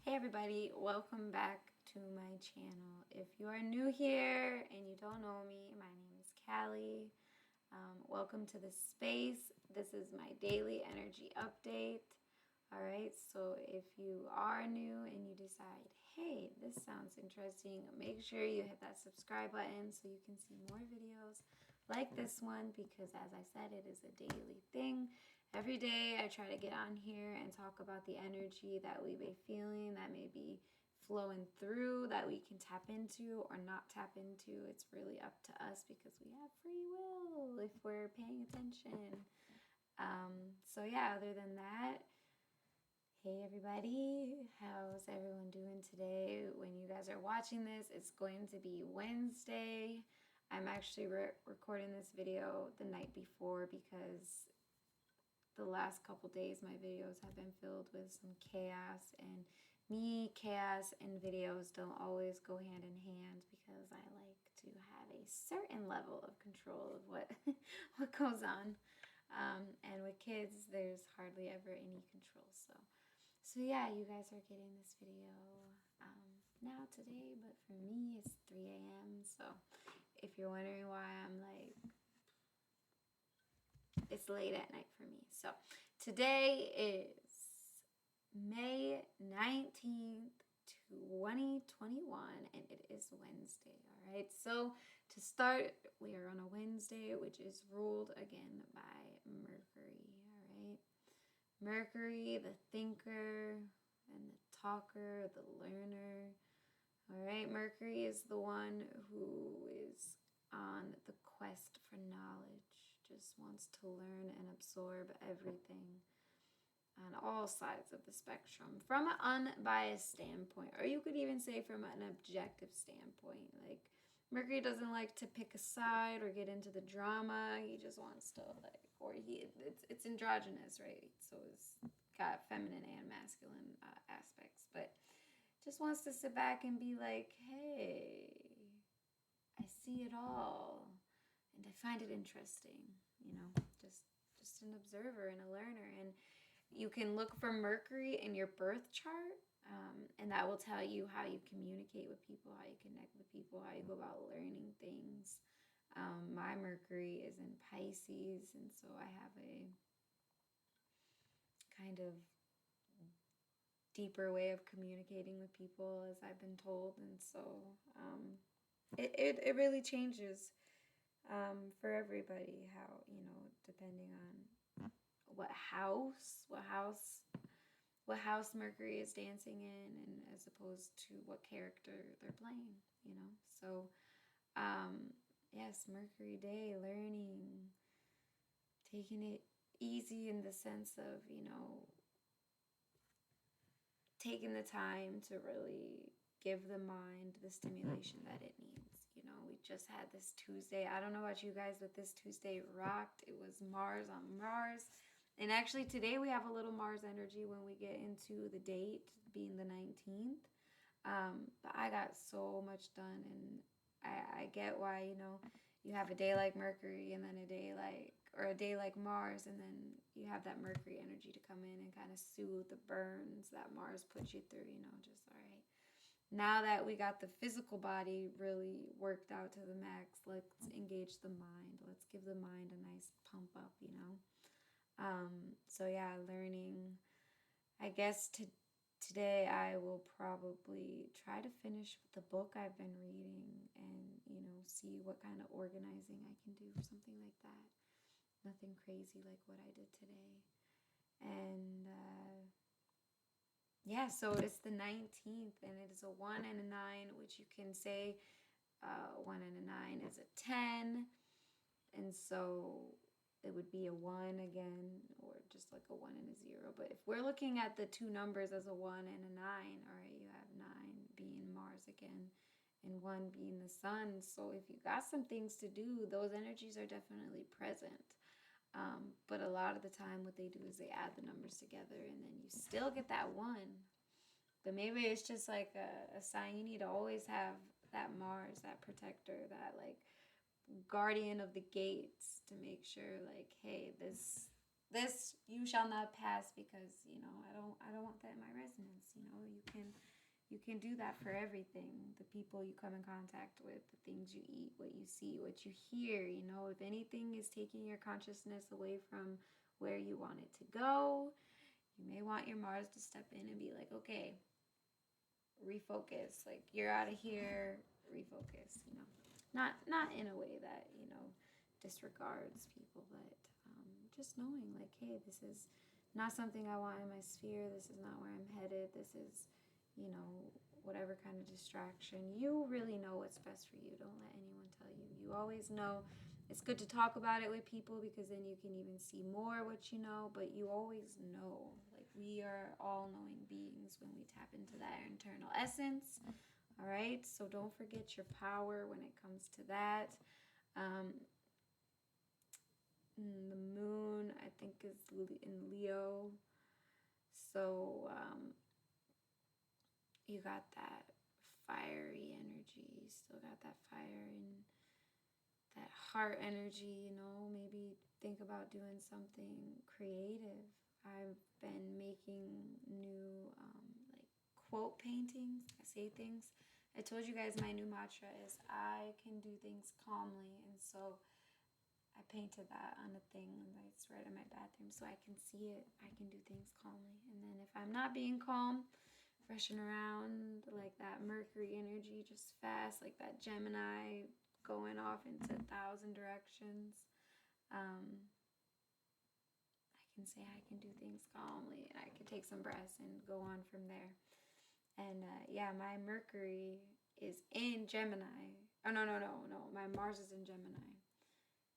Hey everybody, welcome back to my channel. If you are new here and you don't know me, my name is Callie. Welcome to this space. This is my daily energy update. Alright, so if you are new and you decide, hey, this sounds interesting, make sure you hit that subscribe button so you can see more videos like this one, because as I said, it is a daily thing. Every day I try to get on here and talk about the energy that we be feeling, that may be flowing through, that we can tap into or not tap into. It's really up to us because we have free will if we're paying attention. So yeah, other than that, hey everybody, how's everyone doing today? When you guys are watching this, it's going to be Wednesday. I'm actually recording this video the night before because the last couple days my videos have been filled with some chaos, and chaos and videos don't always go hand in hand because I like to have a certain level of control of what goes on. And with kids, there's hardly ever any control. So yeah, you guys are getting this video now today, but for me it's 3 a.m. So if you're wondering why I'm like, it's late at night for me. So today is May 19th, 2021, and it is Wednesday. All right, so to start, we are on a Wednesday, which is ruled again by Mercury. All right, Mercury, the thinker and the talker, the learner. All right, Mercury is the one who is on the quest for knowledge, just wants to learn and absorb everything on all sides of the spectrum from an unbiased standpoint, or you could even say from an objective standpoint. Like, Mercury doesn't like to pick a side or get into the drama. He just wants to, like, or it's androgynous, right? So it's got feminine and masculine aspects, but just wants to sit back and be like, hey, I see it all and I find it interesting, just an observer and a learner. And you can look for Mercury in your birth chart, and that will tell you how you communicate with people, how you connect with people, how you go about learning things. My Mercury is in Pisces, and so I have a kind of deeper way of communicating with people, as I've been told. And so it really changes for everybody, how, depending on what house Mercury is dancing in, and as opposed to what character they're playing, So yes, Mercury day, learning, taking it easy in the sense of, taking the time to really give the mind the stimulation that it needs. We just had this Tuesday. I don't know about you guys, but this Tuesday rocked. It was Mars on Mars. And actually today we have a little Mars energy when we get into the date being the 19th. But I got so much done, and I get why, you have a day like Mercury and then a day like Mars, and then you have that Mercury energy to come in and kind of soothe the burns that Mars puts you through, just all right. Now that we got the physical body really worked out to the max, let's engage the mind. Let's give the mind a nice pump up, So yeah, learning. I guess today I will probably try to finish the book I've been reading and, see what kind of organizing I can do or something like that. Nothing crazy like what I did today. And yeah, so it's the 19th, and it is a 1 and a 9, which you can say 1 and a 9 is a 10. And so it would be a 1 again, or just like a 1 and a 0. But if we're looking at the two numbers as a 1 and a 9, all right, you have 9 being Mars again and 1 being the sun. So if you got some things to do, those energies are definitely present. But a lot of the time what they do is they add the numbers together, and then you still get that 1. But maybe it's just like a sign you need to always have that Mars, that protector, that like guardian of the gates, to make sure like, hey, this you shall not pass, because I don't want that in my resonance. You can You can do that for everything. The people you come in contact with, the things you eat, what you see, what you hear. You know, if anything is taking your consciousness away from where you want it to go, you may want your Mars to step in and be like, okay, refocus. Like, you're out of here, refocus, you know. Not in a way that, you know, disregards people, but just knowing, like, hey, this is not something I want in my sphere. This is not where I'm headed. This is, you know, whatever kind of distraction. You really know what's best for you. Don't let anyone tell you. You always know. It's good to talk about it with people because then you can even see more what you know, but you always know. Like, we are all knowing beings when we tap into that internal essence. All right? So don't forget your power when it comes to that. The moon, I think, is in Leo. So, you got that fiery energy, still got that fire and that heart energy, you know. Maybe think about doing something creative. I've been making new like quote paintings. I say things. I told you guys my new mantra is I can do things calmly, and so I painted that on a thing and it's right in my bathroom so I can see it. I can do things calmly. And then if I'm not being calm, rushing around like that Mercury energy, just fast, like that Gemini going off into 1,000 directions, I can say I can do things calmly and I can take some breaths and go on from there. And yeah, my Mercury is in Gemini. Oh, no. My Mars is in Gemini.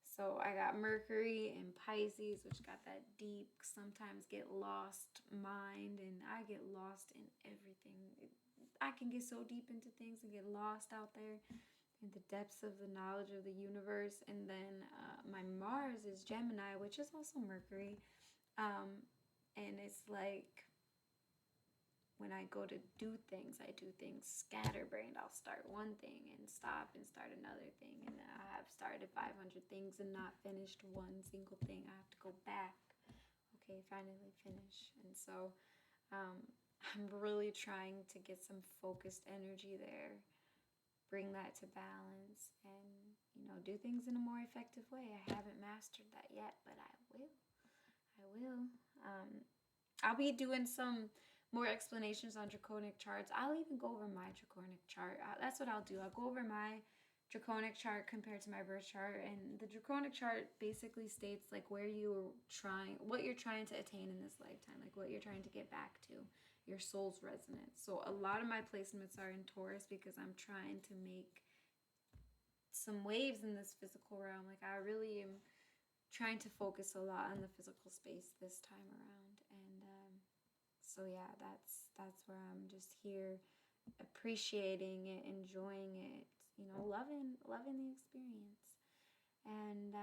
So I got Mercury and Pisces, which got that deep, sometimes get lost mind, and I get lost in everything. I can get so deep into things and get lost out there in the depths of the knowledge of the universe. And then my Mars is Gemini, which is also Mercury. And it's like when I go to do things, I do things scatterbrained. I'll start one thing and stop and start another thing. And I have started 500 things and not finished one single thing. I have to go back. Okay, finally finish. And so I'm really trying to get some focused energy there, bring that to balance, and, you know, do things in a more effective way. I haven't mastered that yet, but I will. I'll be doing some more explanations on draconic charts. I'll even go over my draconic chart. That's what I'll do. I'll go over my draconic chart compared to my birth chart. And the draconic chart basically states like where you're trying, what you're trying to attain in this lifetime, like what you're trying to get back to, your soul's resonance. So a lot of my placements are in Taurus because I'm trying to make some waves in this physical realm. Like, I really am trying to focus a lot on the physical space this time around. And so yeah, that's where I'm just here appreciating it, enjoying it, you know, loving the experience. And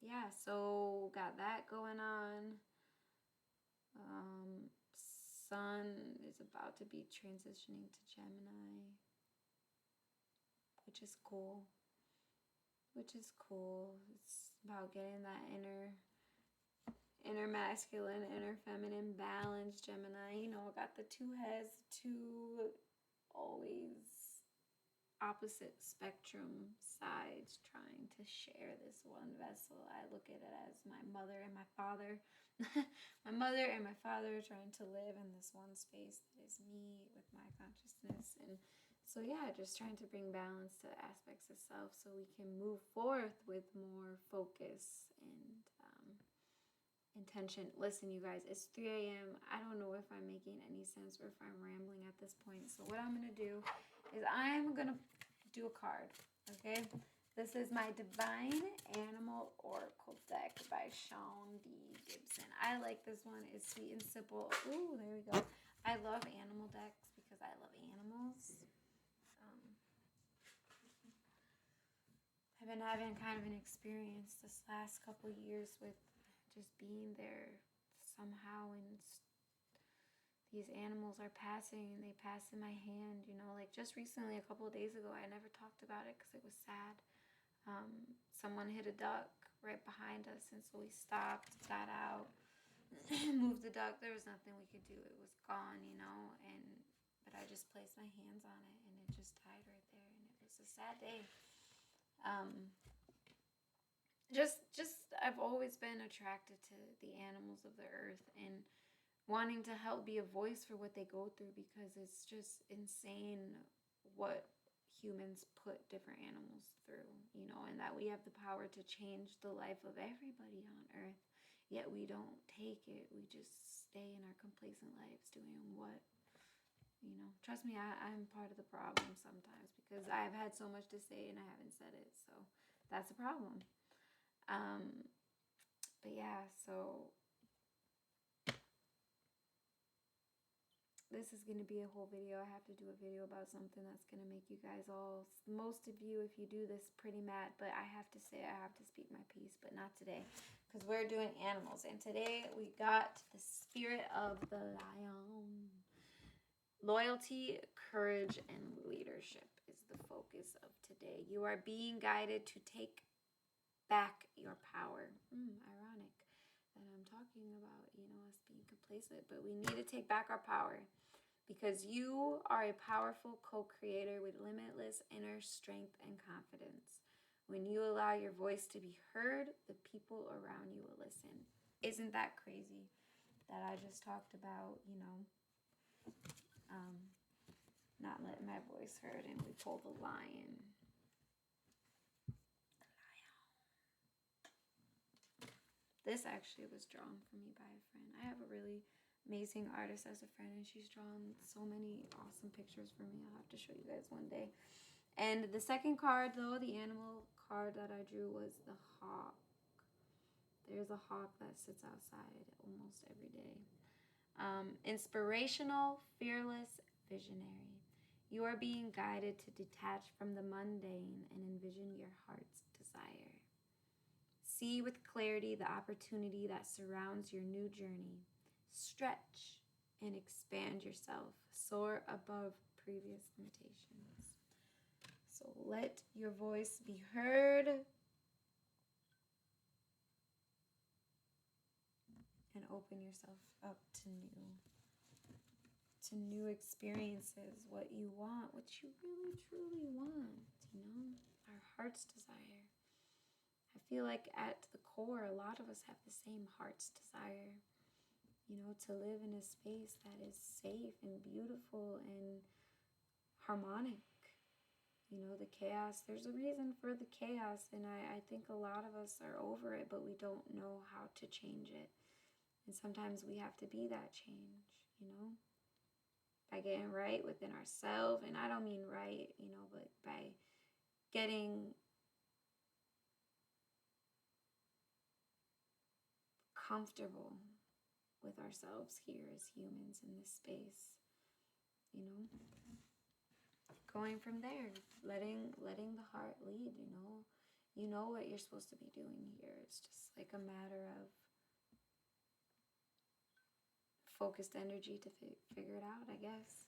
yeah, so got that going on. Sun is about to be transitioning to Gemini, which is cool. It's about getting that inner masculine, inner feminine balance. Gemini, you know, got the two heads, two always opposite spectrum sides trying to share this one vessel. I look at it as my mother and my father. My mother and my father trying to live in this one space that is me with my consciousness. And so yeah, just trying to bring balance to aspects of self so we can move forth with more focus and intention. Listen, you guys, it's 3 a.m. I don't know if I'm making any sense or if I'm rambling at this point. So what I'm going to do is I'm going to do a card, okay? This is my Divine Animal Oracle deck by Sean D. Gibson. I like this one. It's sweet and simple. Ooh, there we go. I love animal decks because I love animals. I've been having kind of an experience this last couple years with just being there somehow, and these animals are passing and they pass in my hand, you know, like just recently, a couple of days ago, I never talked about it because it was sad. Someone hit a duck right behind us, and so we stopped, got out, moved the duck. There was nothing we could do. It was gone, you know, but I just placed my hands on it and it just died right there, and it was a sad day. I've always been attracted to the animals of the earth and wanting to help be a voice for what they go through, because it's just insane what humans put different animals through, you know, and that we have the power to change the life of everybody on earth, yet we don't take it. We just stay in our complacent lives doing what, you know, trust me, I'm part of the problem sometimes, because I've had so much to say and I haven't said it, so that's a problem. But yeah, so this is going to be a whole video. I have to do a video about something that's going to make you guys all, most of you, if you do this, pretty mad. But I have to say, I have to speak my piece, but not today, because we're doing animals. And today we got the spirit of the lion. Loyalty, courage, and leadership is the focus of today. You are being guided to take back your power. Ironic that I'm talking about, you know, us being complacent, but we need to take back our power, because you are a powerful co-creator with limitless inner strength and confidence. When you allow your voice to be heard, the people around you will listen. Isn't that crazy that I just talked about, you know, not letting my voice heard, and we pulled the lion. This actually was drawn for me by a friend. I have a really amazing artist as a friend, and she's drawn so many awesome pictures for me. I'll have to show you guys one day. And the second card, though, the animal card that I drew, was the hawk. There's a hawk that sits outside almost every day. Inspirational, fearless, visionary. You are being guided to detach from the mundane and envision your heart's desire. See with clarity the opportunity that surrounds your new journey. Stretch and expand yourself. Soar above previous limitations. So let your voice be heard. And open yourself up to new experiences, what you want, what you really truly want, you know, our heart's desire. I feel like at the core, a lot of us have the same heart's desire, you know, to live in a space that is safe and beautiful and harmonic. You know, the chaos, there's a reason for the chaos, and I think a lot of us are over it, but we don't know how to change it. And sometimes we have to be that change, you know, by getting right within ourselves. And I don't mean right, you know, but by getting comfortable with ourselves here as humans in this space, you know, going from there, letting the heart lead, you know what you're supposed to be doing here. It's just like a matter of focused energy to figure it out, I guess.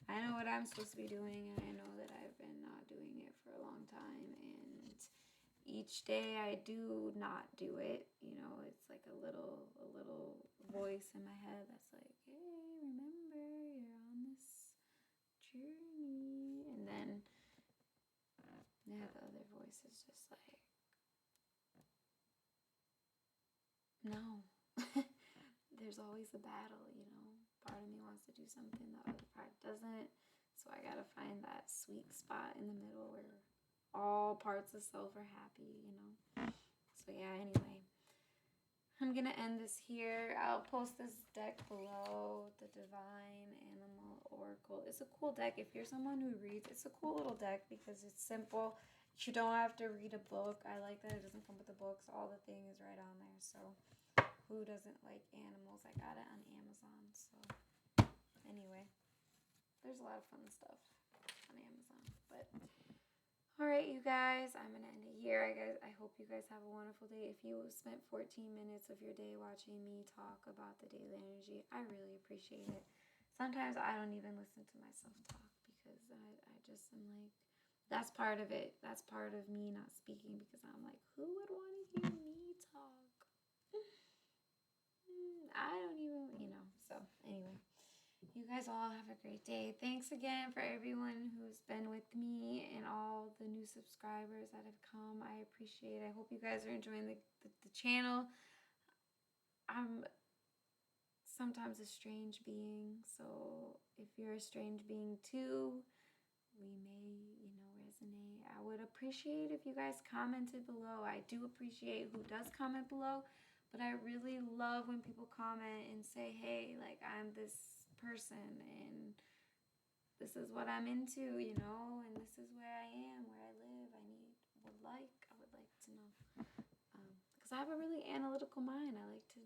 I know what I'm supposed to be doing, and I know that I've been not doing it for a long time, and each day I do not do it, you know, it's like a little voice in my head that's like, hey, remember, you're on this journey. And then the other voice is just like, no. There's always a battle, you know. Part of me wants to do something, the other part doesn't. So I gotta find that sweet spot in the middle where all parts of self are happy, you know. So yeah, anyway, I'm gonna end this here. I'll post this deck below, the Divine Animal Oracle. It's a cool deck. If you're someone who reads, it's a cool little deck because it's simple. You don't have to read a book. I like that it doesn't come with the books. All the thing is right on there. So who doesn't like animals? I got it on Amazon. So anyway, there's a lot of fun stuff on Amazon. But all right, you guys, I'm gonna end it here. I hope you guys have a wonderful day. If you spent 14 minutes of your day watching me talk about the daily energy, I really appreciate it. Sometimes I don't even listen to myself talk because I just am like, that's part of it. That's part of me not speaking because I'm like, who would want to hear me talk? I don't even, you know. So anyway, you guys all have a great day. Thanks again for everyone who's been with me and all the new subscribers that have come. I appreciate it. I hope you guys are enjoying the channel. I'm sometimes a strange being, so if you're a strange being too, we may, resonate. I would appreciate if you guys commented below. I do appreciate who does comment below, but I really love when people comment and say, hey, like, I'm this person and this is what I'm into, and this is where I am, where I live. I would like to know, because I have a really analytical mind. I like to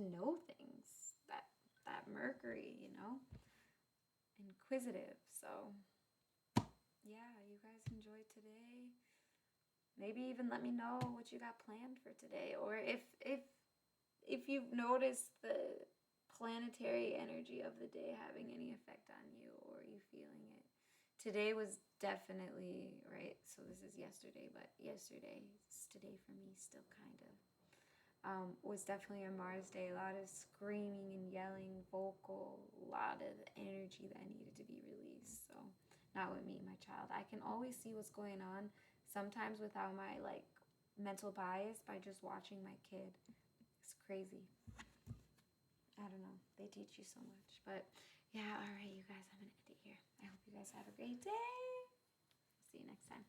know things, that Mercury, inquisitive. So yeah, you guys enjoyed today. Maybe even let me know what you got planned for today, or if you've noticed the planetary energy of the day having any effect on you, or you feeling it. Today was definitely, right, so this is yesterday, but yesterday, it's today for me still kind of, was definitely a Mars day. A lot of screaming and yelling, vocal, a lot of energy that needed to be released. So not with me, my child. I can always see what's going on, sometimes without my mental bias, by just watching my kid. It's crazy. I don't know. They teach you so much. But yeah, all right, you guys, I'm going to end it here. I hope you guys have a great day. See you next time.